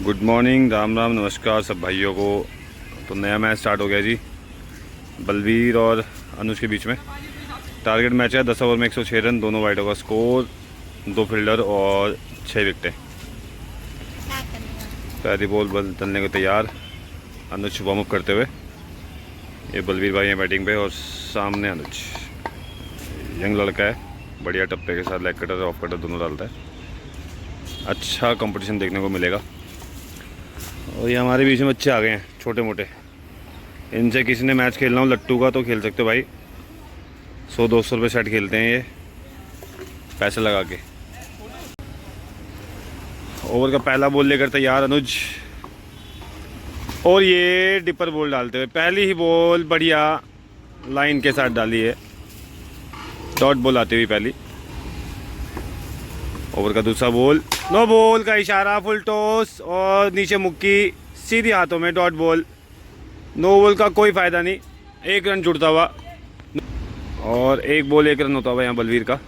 Good morning, Ram Ram, नमस्कार सब भाइयों को। तो नया मैच स्टार्ट हो गया जी, बलवीर और अनुज के बीच में। टारगेट मैच है 10 ओवर में 106 रन, दोनों वाइडों का स्कोर, 2 फील्डर और 6 विकेटें। पहली बॉल डलने को तैयार, अनुज वार्म अप करते हुए। ये बलवीर भाई हैं बैटिंग पे और सामने अनुज। यंग लड़का है, बढ़िया टप्पे के साथ लेग कटर और ऑफ कटर दोनों डालता है। अच्छा कंपटीशन देखने को मिलेगा। और ये हमारे बीच में बच्चे आ गए हैं छोटे मोटे, इनसे किसी ने मैच खेलना हो लट्टू का तो खेल सकते हो भाई। 100-200 रुपये सेट खेलते हैं ये पैसे लगा के। ओवर का पहला बॉल लेकर तैयार अनुज, और ये डिपर बॉल डालते हुए पहली ही बॉल बढ़िया लाइन के साथ डाली है, डॉट बॉल आती हुई पहली। ओवर का दूसरा बॉल, नो बॉल का इशारा, फुल टॉस और नीचे मुक्की सीधी हाथों में, डॉट बॉल। नो बॉल का कोई फ़ायदा नहीं, 1 रन जुड़ता हुआ और 1 बॉल 1 रन होता हुआ यहाँ बलवीर का।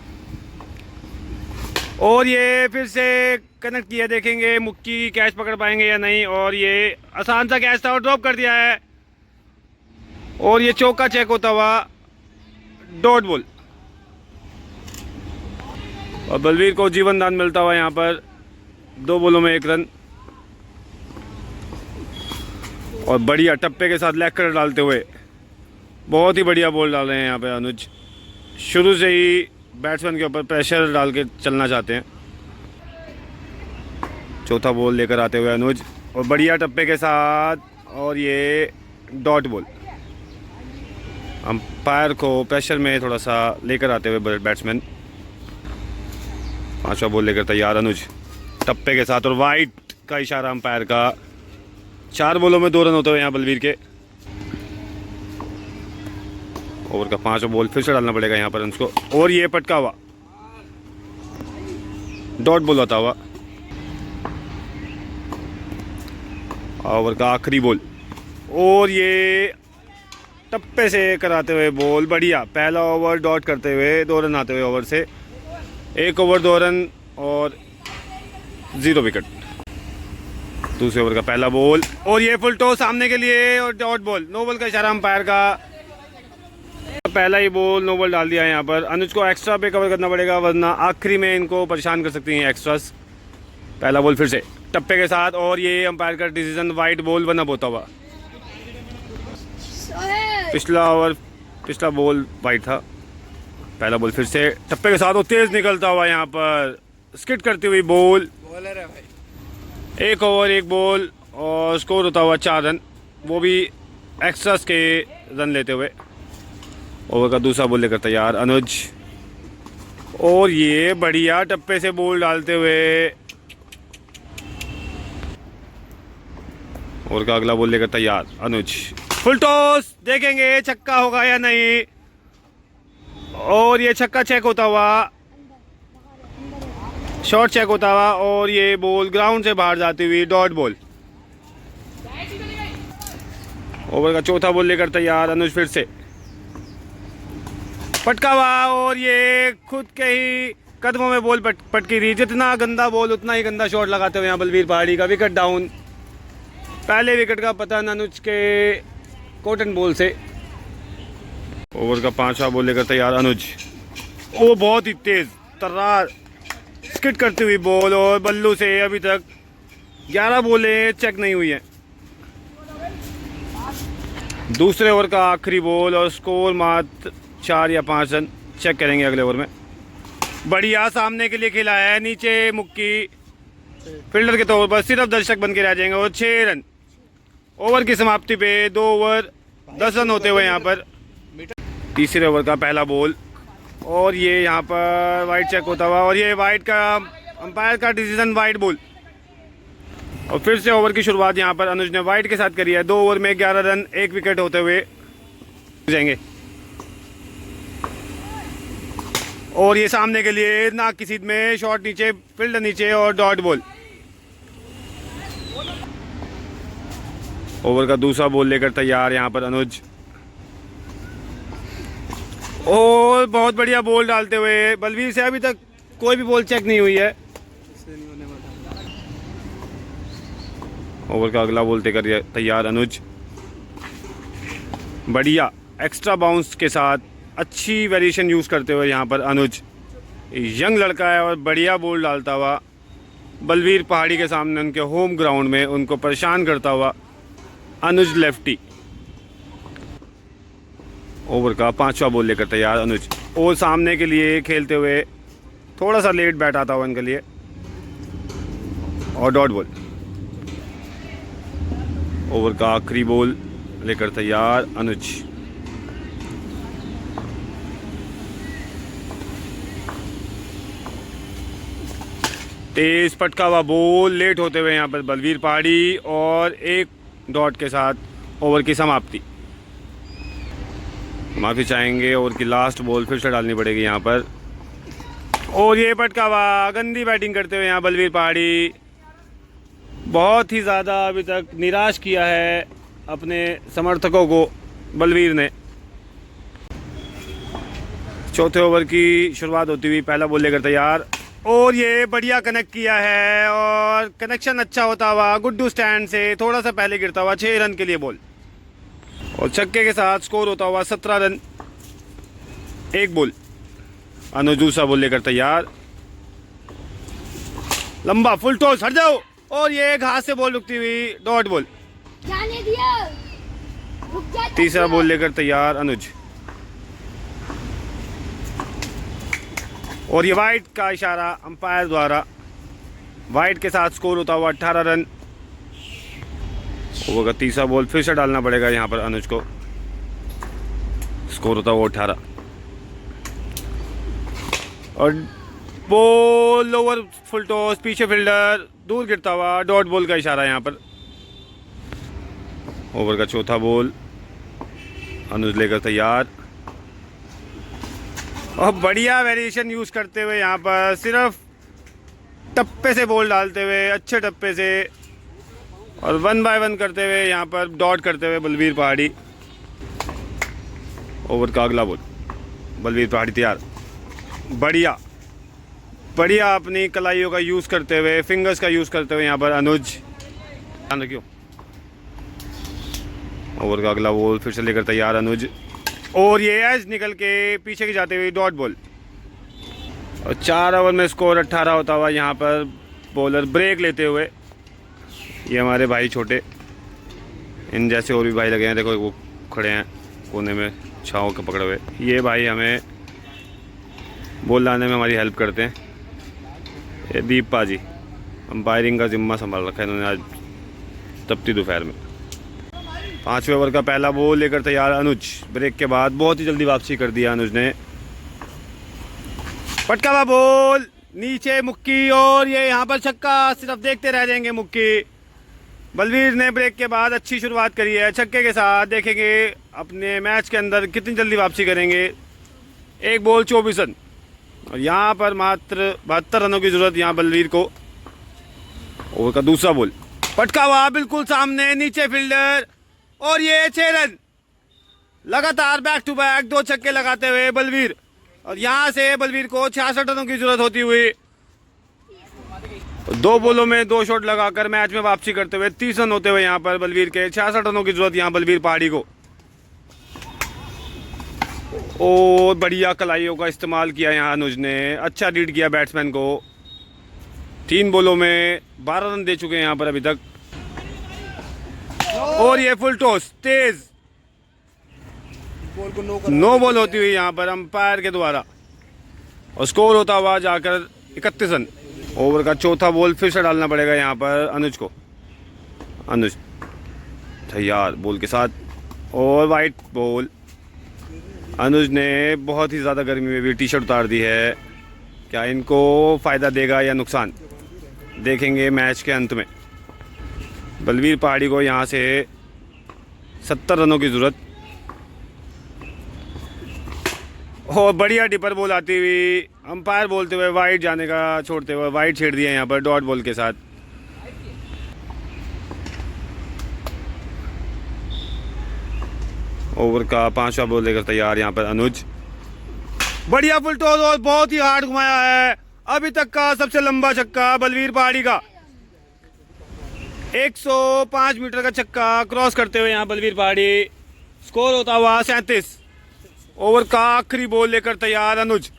और ये फिर से कनेक्ट किया, देखेंगे मुक्की कैच पकड़ पाएंगे या नहीं। और ये आसान सा कैच था और ड्रॉप कर दिया है, और ये चौका चेक होता हुआ, डॉट बॉल। और बलवीर को जीवन दान मिलता हुआ यहाँ पर 2 बॉलों में 1 रन। और बढ़िया टप्पे के साथ लेग कटर डालते हुए बहुत ही बढ़िया बॉल डाल रहे हैं यहाँ पे अनुज। शुरू से ही बैट्समैन के ऊपर प्रेशर डाल के चलना चाहते हैं। चौथा बॉल लेकर आते हुए अनुज, और बढ़िया टप्पे के साथ, और ये डॉट बॉल। अंपायर को प्रेशर में थोड़ा सा लेकर आते हुए बैट्समैन। 5वां बॉल लेकर तैयार अनुज, टप्पे के साथ और वाइट का इशारा अंपायर का। 4 बॉलों में 2 रन होते हुए यहाँ बलवीर के। ओवर का 5वां बॉल फिर से डालना पड़ेगा यहाँ पर उसको, और ये पटका हुआ डॉट बॉल होता हुआ। ओवर का आखिरी बॉल, और ये टप्पे से कराते हुए बॉल बढ़िया। पहला ओवर डॉट करते हुए 2 रन आते हुए ओवर से, 1 ओवर 2 रन और 0 विकेट। दूसरे ओवर का पहला बॉल, और ये फुल टॉस सामने के लिए और डॉट बॉल। नो बॉल का इशारा अंपायर का। पहला ही बॉल नो बॉल डाल दिया है यहाँ पर। अनुज को एक्स्ट्रा पे कवर करना पड़ेगा, वरना आखिरी में इनको परेशान कर सकती हैं एक्स्ट्रास। पहला बॉल फिर से टप्पे के साथ, और ये अंपायर का डिसीजन, वाइट बॉल बना होता हुआ। पिछला बॉल वाइट था। पहला बॉल फिर से टप्पे के साथ और तेज निकलता हुआ यहाँ पर स्किट करती हुई बॉल। 1 ओवर 1 बॉल और स्कोर होता हुआ 4 रन, वो भी एक्स्ट्रास के रन लेते हुए। ओवर का दूसरा बॉल लेकर तैयार अनुज, और ये बढ़िया टप्पे से बॉल डालते हुए। ओवर का अगला बॉल लेकर तैयार अनुज, फुल टॉस, देखेंगे छक्का होगा या नहीं। और ये छक्का चेक होता हुआ, शॉट चेक होता हुआ, और ये बॉल ग्राउंड से बाहर जाती हुई, डॉट बॉल। ओवर का चौथा बॉल लेकर तैयार अनुज, फिर से पटका हुआ, और ये खुद के ही कदमों में बॉल पटकी थी। जितना गंदा बॉल उतना ही गंदा शॉट लगाते हुए यहाँ बलवीर पहाड़ी का। विकेट डाउन, पहले विकेट का पतन अनुज के कॉटन बॉल से। ओवर का 5वां बॉल लेकर तैयार अनुज, वो बहुत ही तेज तर्रार स्किट करती हुई बॉल, और बल्लू से अभी तक 11 बॉलें चेक नहीं हुई हैं। दूसरे ओवर का आखिरी बॉल, और स्कोर मात्र 4 या 5 रन। चेक करेंगे अगले ओवर में। बढ़िया सामने के लिए खेला है, नीचे मुक्की फील्डर के तौर पर सिर्फ दर्शक बन के रह जाएंगे, और 6 रन। ओवर की समाप्ति पे 2 ओवर 10 रन होते हुए यहाँ पर। तीसरे ओवर का पहला बॉल, और ये यहाँ पर वाइट चेक होता हुआ, और ये वाइट का अंपायर का डिसीजन, वाइट बॉल। और फिर से ओवर की शुरुआत यहाँ पर अनुज ने वाइट के साथ करी है। 2 ओवर में 11 रन, 1 विकेट होते हुए जाएंगे। और ये सामने के लिए नाक की सीध में, शॉट नीचे, फील्डर नीचे, और डॉट बॉल। ओवर का दूसरा बॉल लेकर तैयार यहाँ पर अनुज, और बहुत बढ़िया बॉल डालते हुए। बलवीर से अभी तक कोई भी बॉल चेक नहीं हुई है। ओवर का अगला बॉल कर तैयार अनुज। बढ़िया एक्स्ट्रा बाउंस के साथ अच्छी वेरिएशन यूज़ करते हुए यहाँ पर अनुज, यंग लड़का है और बढ़िया बॉल डालता हुआ बलवीर पहाड़ी के सामने उनके होम ग्राउंड में उनको परेशान करता हुआ अनुज लेफ्टी। ओवर का 5वां बॉल लेकर तैयार अनुज, और सामने के लिए खेलते हुए थोड़ा सा लेट बैट आता हुआ इनके लिए और डॉट बॉल। ओवर का आखिरी बॉल लेकर तैयार अनुज। तेज पटका हुआ बॉल लेट होते हुए यहाँ पर बलवीर पहाड़ी और एक डॉट के साथ ओवर की समाप्ति। माफ़ी चाहेंगे, ओवर की लास्ट बॉल फिर से डालनी पड़ेगी यहाँ पर। और ये पटका हुआ गंदी बैटिंग करते हुए यहाँ बलवीर पहाड़ी बहुत ही ज़्यादा अभी तक निराश किया है अपने समर्थकों को बलवीर ने। चौथे ओवर की शुरुआत होती हुई पहला बॉल लेकर तैयार, और ये बढ़िया कनेक्ट किया है और कनेक्शन अच्छा होता हुआ गुड्डू स्टैंड से थोड़ा सा पहले गिरता हुआ 6 रन के लिए बॉल, और छक्के के साथ स्कोर होता हुआ 17 रन 1 बॉल। अनुज दूसरा बॉल लेकर तैयार, लंबा फुल टॉस, हट जाओ, और ये घास से बॉल रुकती हुई डॉट बॉल। जाने दिया, रुक जा। तीसरा बॉल लेकर तैयार अनुज, और ये वाइड का इशारा अंपायर द्वारा, वाइड के साथ स्कोर होता हुआ 18 रन। ओवर का तीसरा बॉल फिर से डालना पड़ेगा यहाँ पर अनुज को, स्कोर होता हुआ 18, और बॉल ओवर फुल टॉस, पीछे फील्डर दूर गिरता हुआ डॉट बॉल का इशारा यहाँ पर। ओवर का चौथा बॉल अनुज लेकर तैयार, और बढ़िया वेरिएशन यूज़ करते हुए यहाँ पर सिर्फ टप्पे से बॉल डालते हुए, अच्छे टप्पे से, और 1 बाय 1 करते हुए यहाँ पर डॉट करते हुए बलवीर पहाड़ी। ओवर का अगला बॉल बलवीर पहाड़ी तैयार, बढ़िया बढ़िया अपनी कलाइयों का यूज़ करते हुए, फिंगर्स का यूज़ करते हुए यहाँ पर अनुज, ध्यान रखियो। ओवर का अगला बॉल फिर से लेकर तैयार अनुज, और ये एज निकल के पीछे की जाते हुए डॉट बॉल, और 4 ओवर में स्कोर 18 होता हुआ यहाँ पर बॉलर ब्रेक लेते हुए। ये हमारे भाई छोटे, इन जैसे और भी भाई लगे हैं, देखो वो खड़े हैं कोने में छाँव के पकड़े हुए। ये भाई हमें बॉल लाने में हमारी हेल्प करते हैं। ये दीप पाजी अंपायरिंग का जिम्मा संभाल रखा है इन्होंने आज तपती दोपहर में। 5वें ओवर का पहला बॉल लेकर तैयार अनुज, ब्रेक के बाद बहुत ही जल्दी वापसी कर दिया अनुज ने। पटका हुआ बॉल नीचे मुक्की, और ये यहाँ पर छक्का, सिर्फ देखते रह जाएंगे मुक्की। बलवीर ने ब्रेक के बाद अच्छी शुरुआत करी है छक्के के साथ, देखेंगे अपने मैच के अंदर कितनी जल्दी वापसी करेंगे। 1 बॉल 24 रन, और यहाँ पर मात्र 72 रनों की ज़रूरत यहाँ बलवीर को। ओवर का दूसरा बॉल पटका हुआ बिल्कुल सामने, नीचे फील्डर, और ये 6 रन लगातार बैक टू बैक 2 छक्के लगाते हुए बलवीर, और यहाँ से बलवीर को 66 रनों की जरूरत होती हुई 2 बॉलों में 2 शॉट लगाकर मैच में वापसी करते हुए 30 रन होते हुए यहाँ पर बलवीर के 66 रनों की जरूरत यहाँ बलवीर पहाड़ी को। और बढ़िया कलाइयों का इस्तेमाल किया यहाँ अनुज ने, अच्छा रीड किया बैट्समैन को। 3 बॉलों में 12 रन दे चुके हैं यहाँ पर अभी तक, और ये फुल टॉस तेज नो बॉल होती हुई यहाँ पर अंपायर के द्वारा, और स्कोर होता हुआ जाकर 31 रन। ओवर का चौथा बॉल फिर से डालना पड़ेगा यहाँ पर अनुज को। अनुज तैयार बॉल के साथ, और वाइट बॉल। अनुज ने बहुत ही ज़्यादा गर्मी में भी टी शर्ट उतार दी है, क्या इनको फ़ायदा देगा या नुकसान, देखेंगे मैच के अंत में। बलवीर पहाड़ी को यहाँ से 70 रनों की ज़रूरत, और बढ़िया डिपर बॉल आती हुई, अंपायर बोलते हुए वाइड जाने का छोड़ते हुए वाइड छेड़ दिया यहाँ पर डॉट बॉल के साथ। ओवर का 5वां बॉल लेकर तैयार यहाँ पर अनुज, बढ़िया फुल टॉस, और बहुत ही हार्ड घुमाया है, अभी तक का सबसे लंबा छक्का बलवीर पहाड़ी का। 105 मीटर का छक्का क्रॉस करते हुए यहाँ बलवीर पहाड़ी। स्कोर होता हुआ 37। ओवर का आखिरी बॉल लेकर तैयार अनुज।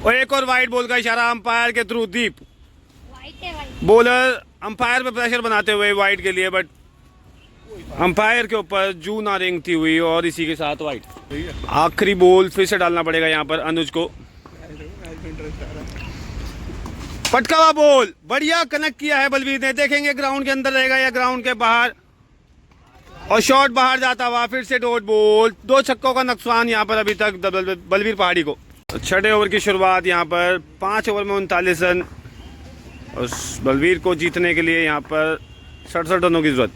और एक और वाइड बॉल का इशारा अंपायर के थ्रू दीप। वाइट है वाइट। बॉलर अंपायर पे प्रेशर बनाते हुए वाइड के लिए, बट अंपायर के ऊपर जू ना रेंगती हुई और इसी के साथ वाइड। आखिरी बॉल फिर से डालना पड़ेगा यहाँ पर अनुज को। पटका हुआ बॉल बढ़िया कनेक्ट किया है बलवीर ने। देखेंगे ग्राउंड के अंदर रहेगा या ग्राउंड के बाहर। और शॉट बाहर जाता हुआ फिर से डॉट बॉल। 2 छक्कों का नुकसान यहाँ पर अभी तक बलवीर पहाड़ी को। छठे ओवर की शुरुआत यहाँ पर 5 ओवर में 39 रन। और बलवीर को जीतने के लिए यहाँ पर 67 रनों की जरूरत।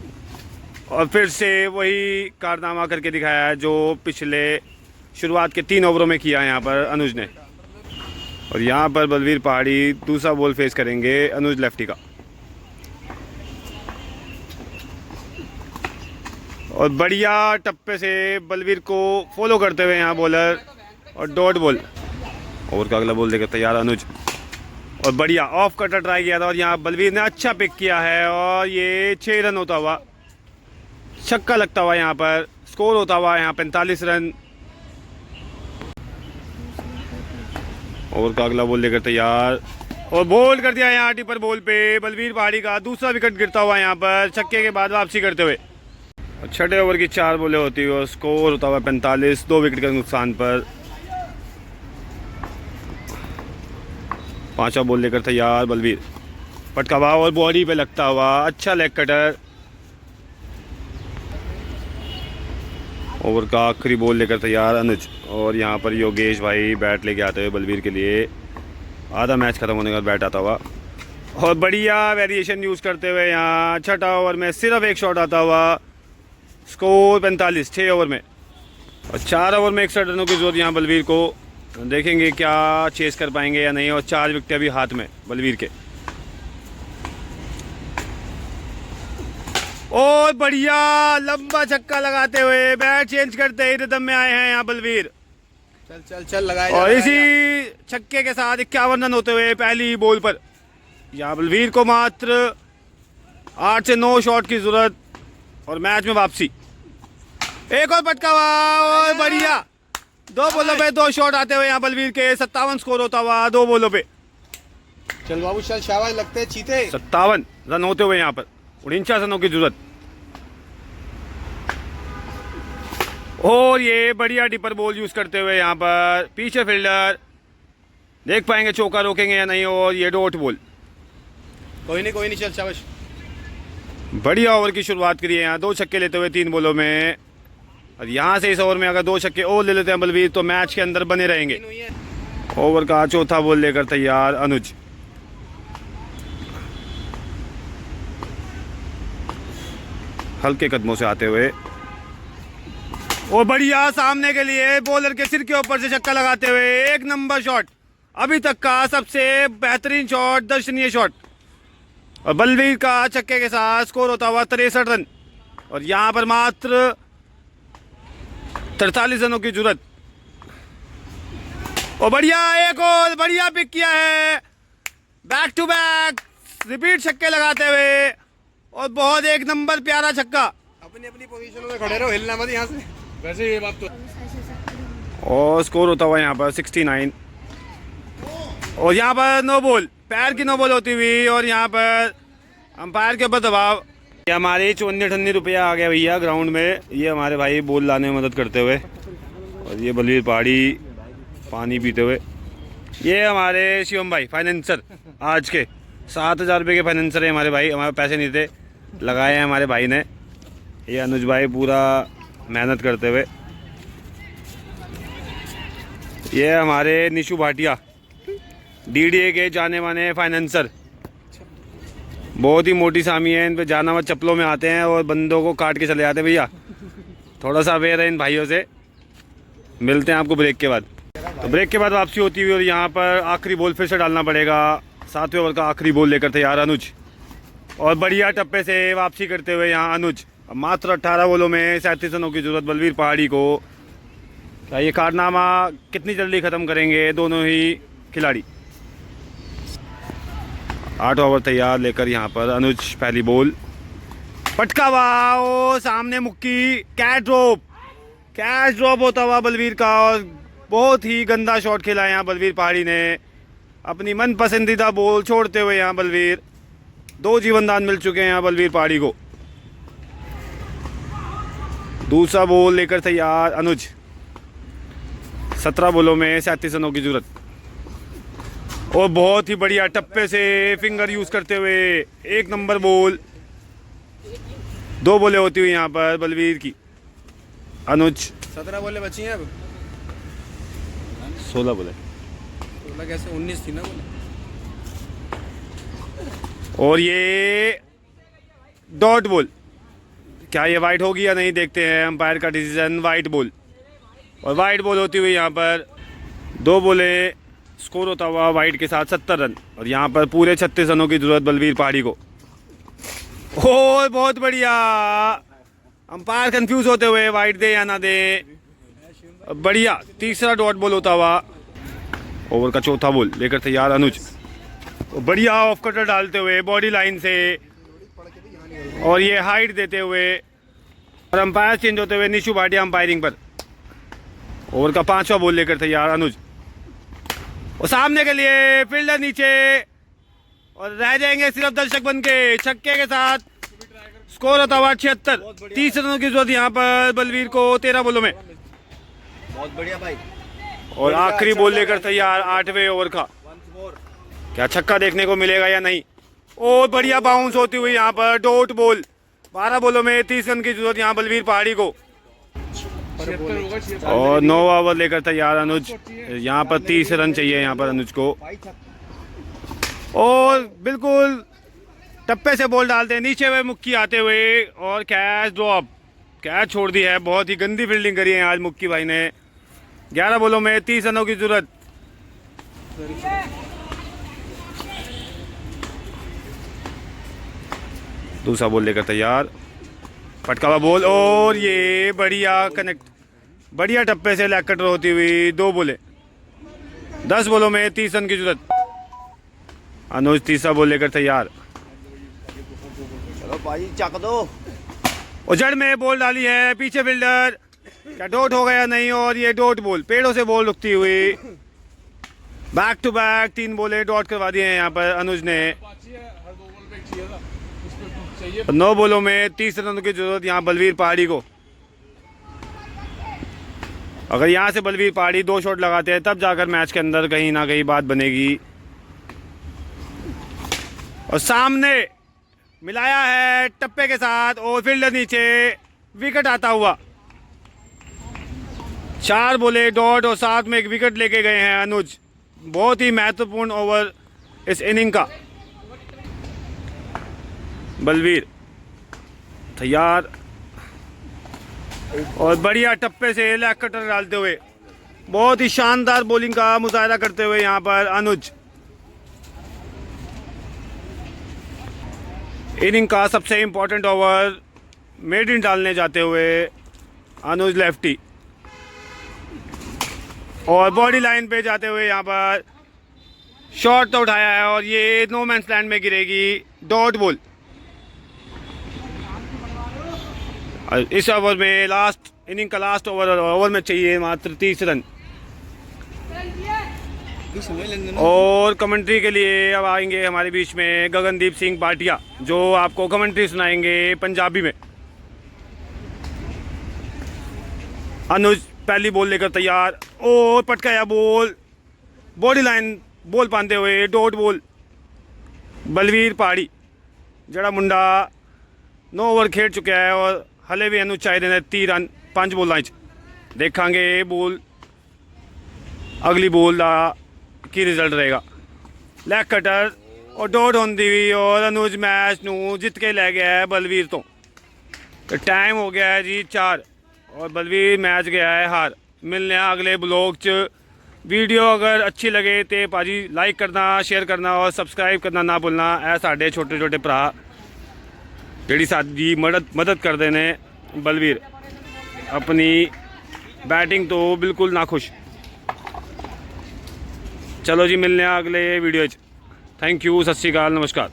और फिर से वही कारनामा करके दिखाया है जो पिछले शुरुआत के 3 ओवरों में किया है यहाँ पर अनुज ने। और यहाँ पर बलवीर पहाड़ी दूसरा बॉल फेस करेंगे अनुज लेफ्टी का। और बढ़िया टप्पे से बलवीर को फॉलो करते हुए यहाँ बॉलर और डॉट बॉल। ओवर का अगला बॉल देकर तैयार अनुज। और बढ़िया ऑफ कटर ट्राई किया था और यहाँ बलवीर ने अच्छा पिक किया है। और ये 6 रन होता हुआ छक्का लगता हुआ यहाँ पर। स्कोर होता हुआ यहाँ 45 रन। ओवर का अगला बॉल लेकर तैयार और बॉल कर दिया यहाँ टिपर बॉल पे बलवीर पहाड़ी का दूसरा विकेट गिरता हुआ यहाँ पर छक्के के बाद वापसी करते हुए। छठे ओवर की 4 बॉलें होती हुई और स्कोर होता हुआ 45, 2 विकेट के नुकसान पर। 5वां बॉल लेकर तैयार बलवीर। पटका हुआ और बॉडी पे लगता हुआ अच्छा लेग कटर। ओवर का आखिरी बॉल लेकर तैयार अनुज। और यहाँ पर योगेश भाई बैट लेके आते हुए बलवीर के लिए। आधा मैच खत्म होने के बाद बैट आता हुआ और बढ़िया वेरिएशन यूज़ करते हुए यहाँ छठा ओवर में सिर्फ 1 शॉट आता हुआ। स्कोर 45, 6 ओवर में। और 4 ओवर में 61 रनों की जरूरत यहाँ बलवीर को। देखेंगे क्या चेस कर पाएंगे या नहीं। और 4 विकेट अभी हाथ में बलवीर के। और बढ़िया लंबा छक्का लगाते हुए बैट चेंज करते ही रिदम में आए हैं यहाँ बलवीर। चल चल चल लगाए। और इसी छक्के के साथ 51 रन होते हुए पहली बॉल पर यहाँ बलवीर को मात्र 8 से 9 शॉट की जरूरत और मैच में वापसी। एक और पटका हुआ और बढ़िया 2 बॉलों पे 2 शॉट आते हुए यहाँ बलवीर के। 57 स्कोर होता हुआ 2 बॉलों पे। चल बाबू चल शाबाश लगते चीते। 57 रन होते हुए यहाँ पर 49 रनों की जरूरत। और ये बढ़िया डिपर बॉल यूज करते हुए यहाँ पर पीछे फील्डर देख पाएंगे चौका रोकेंगे या नहीं। और ये डॉट बॉल। कोई नहीं चल शाबाश। बढ़िया ओवर की शुरुआत करी है यहाँ 2 छक्के लेते हुए 3 बॉलों में। और यहाँ से इस ओवर में अगर 2 छक्के और ले लेते हैं बलवीर तो मैच के अंदर बने रहेंगे। ओवर का चौथा बॉल लेकर तैयार अनुज। हल्के कदमों से आते हुए और बढ़िया सामने के लिए बॉलर के सिर के ऊपर से छक्का लगाते हुए 1 नंबर शॉट। अभी तक का सबसे बेहतरीन शॉट, दर्शनीय शॉट। और बलवीर का छक्के के साथ स्कोर होता हुआ 63 रन। और यहाँ पर मात्र 43 रनों की जरूरत। और बढ़िया एक और बढ़िया पिक किया है बैक टू बैक रिपीट छक्के लगाते हुए। और बहुत 1 नंबर प्यारा छक्का। अपनी अपनी पोजीशनों में खड़े रहो, हिलना मत यहाँ से। वैसे ये बात तो। और स्कोर होता हुआ यहाँ पर 69। और यहाँ पर नो बॉल, पैर की नो बॉल होती हुई। और यहाँ पर अंपायर के ऊपर दबाव। ये हमारे 54-58 रुपया आ गया भैया ग्राउंड में। ये हमारे भाई बॉल लाने में मदद करते हुए। और ये बलवीर पहाड़ी पानी पीते हुए। ये हमारे शिवम भाई फाइनेंसर आज के 7,000 रुपये के फाइनेंसर है हमारे भाई। हमारे पैसे नहीं थे, लगाए हैं हमारे भाई ने। ये अनुज भाई पूरा मेहनत करते हुए। ये हमारे निशु भाटिया डीडीए के जाने माने फाइनेंसर। बहुत ही मोटी सामी है, इन पे जाना मत चप्पलों में आते हैं और बंदों को काट के चले जाते हैं भैया। थोड़ा सा अवेयर है इन भाइयों से। मिलते हैं आपको ब्रेक के बाद। तो ब्रेक के बाद वापसी होती हुई और यहाँ पर आखिरी बॉल फिर से डालना पड़ेगा। 7वें ओवर का आखिरी बॉल लेकर तैयार अनुज। और बढ़िया टप्पे से वापसी करते हुए यहाँ अनुज। मात्र 18 बॉलों में 37 रनों की जरूरत बलवीर पहाड़ी को। क्या ये कारनामा कितनी जल्दी ख़त्म करेंगे दोनों ही खिलाड़ी। 8 ओवर तैयार लेकर यहाँ पर अनुज पहली बॉल, पटका हुआ, ओ सामने मुक्की, कैच ड्रॉप होता हुआ बलवीर का, और बहुत ही गंदा शॉट खेला यहाँ बलवीर पहाड़ी ने। अपनी मन पसंदीदा बॉल छोड़ते हुए यहाँ बलवीर, 2 जीवनदान मिल चुके हैं यहाँ बलवीर पहाड़ी को। दूसरा बॉल लेकर तैयार अनुज, 17 बॉलों में 37 रनों की जरूरत, और बहुत ही बढ़िया टप्पे से फिंगर यूज करते हुए 1 नंबर बॉल। 2 बॉलें होती हुई यहाँ पर बलवीर की। अनुज 17 बॉलें बची हैं अब। 16 बॉलें 16 कैसे, 19 थी ना बोले। और ये डॉट बॉल, क्या ये वाइट होगी या नहीं देखते हैं, अंपायर का डिसीजन, वाइट बॉल। और वाइट बॉल होती हुई यहाँ पर 2 बॉलें, स्कोर होता हुआ वाइट के साथ 70 रन, और यहाँ पर पूरे 36 रनों की जरूरत बलवीर पहाड़ी को। ओ बहुत बढ़िया, अंपायर कंफ्यूज होते हुए वाइट दे या ना दे, बढ़िया। तीसरा डॉट बॉल होता हुआ, ओवर का चौथा बॉल लेकर तैयार अनुज, बढ़िया ऑफ कटर डालते हुए बॉडी लाइन से, और ये हाइट देते हुए, और अंपायर चेंज होते हुए निशु भाटिया अंपायरिंग पर। ओवर का 5वां बॉल लेकर तैयार अनुज, और सामने के लिए फील्डर नीचे, और रह जाएंगे सिर्फ दर्शक बन के। छक्के के साथ स्कोर होता हुआ 76, 30 रनों की जरूरत यहाँ पर बलवीर को 13 बॉलों में। बहुत बढ़िया भाई। और आखिरी बॉल लेकर तैयार 8वें ओवर का, क्या छक्का देखने को मिलेगा या नहीं। और बढ़िया बाउंस होती हुई यहाँ पर डॉट बॉल, 12 बॉलों में 30 रन की जरूरत यहाँ बलवीर पहाड़ी को। और 9 ओवर लेकर तैयार अनुज, यहाँ पर 30 रन चाहिए यहाँ पर अनुज को। और बिल्कुल टप्पे से बॉल डालते हैं, नीचे हुए मुक्की आते हुए, और कैच ड्रॉप, कैच छोड़ दी है। बहुत ही गंदी फील्डिंग करी है आज मुक्की भाई ने। 11 बॉलों में 30 रनों की जरूरत। दूसरा बॉल लेकर तैयार, पटका हुआ बॉल, और ये बढ़िया कनेक्ट, बढ़िया टप्पे से लेग कटर होती हुई 2 बॉलें, 10 बॉलों में 30 रन की जरूरत। अनुज तीसरा बॉल लेकर तैयार, चलो भाई चक दो, और जड़ में बॉल डाली है, पीछे फील्डर, क्या डॉट हो गया नहीं, और ये डॉट बॉल, पेड़ों से बॉल रुकती हुई। बैक टू बैक 3 बॉलें डॉट करवा दी हैं यहाँ पर अनुज ने। 9 बॉलों में 30 रनों की जरूरत यहाँ बलवीर पहाड़ी को। अगर यहाँ से बलवीर पहाड़ी 2 शॉट लगाते हैं, तब जाकर मैच के अंदर कहीं ना कहीं बात बनेगी। और सामने मिलाया है टप्पे के साथ, और फील्डर नीचे, विकेट आता हुआ। 4 बॉलें डॉट, और साथ में 1 विकेट लेके गए हैं अनुज। बहुत ही महत्वपूर्ण ओवर इस इनिंग का। बलवीर तैयार, और बढ़िया टप्पे से लेग कटर डालते हुए, बहुत ही शानदार बॉलिंग का मुजाहरा करते हुए यहाँ पर अनुज। इनिंग का सबसे इम्पोर्टेंट ओवर मेडिन डालने जाते हुए अनुज लेफ्टी, और बॉडी लाइन पे जाते हुए यहाँ पर शॉट तो उठाया है, और ये नो मैंस लैंड में गिरेगी, डॉट बॉल। इस ओवर में लास्ट इनिंग का लास्ट ओवर में चाहिए मात्र 30 रन। और कमेंट्री के लिए अब आएंगे हमारे बीच में गगनदीप सिंह भाटिया, जो आपको कमेंट्री सुनाएंगे पंजाबी में। अनुज पहली बॉल लेकर तैयार, और पटकाया बॉल, बॉडी लाइन बॉल पाते हुए डॉट बॉल। बलवीर पहाड़ी जड़ा मुंडा 9 ओवर खेल चुका है, और हले भी अनुज चाहिए ने 30 रन 5 बॉलों देखांगे बॉल, अगली बॉल का की रिजल्ट रहेगा। लेग कटर और डॉट होंदी हुई, और अनुज मैच नू जित के लै गया है बलवीर तो टाइम हो गया है जी 4, और बलवीर मैच गया है हार। मिलने अगले ब्लॉग च। वीडियो अगर अच्छी लगे तो भाजी लाइक करना, शेयर करना और सब्सक्राइब करना ना भूलना। ऐ साढ़े छोटे छोटे भरा जी साडी मदद करते हैं। बलवीर अपनी बैटिंग तो बिल्कुल ना खुश। चलो जी मिलने अगले वीडियो च। थैंक यू, सत श्री अकाल, नमस्कार।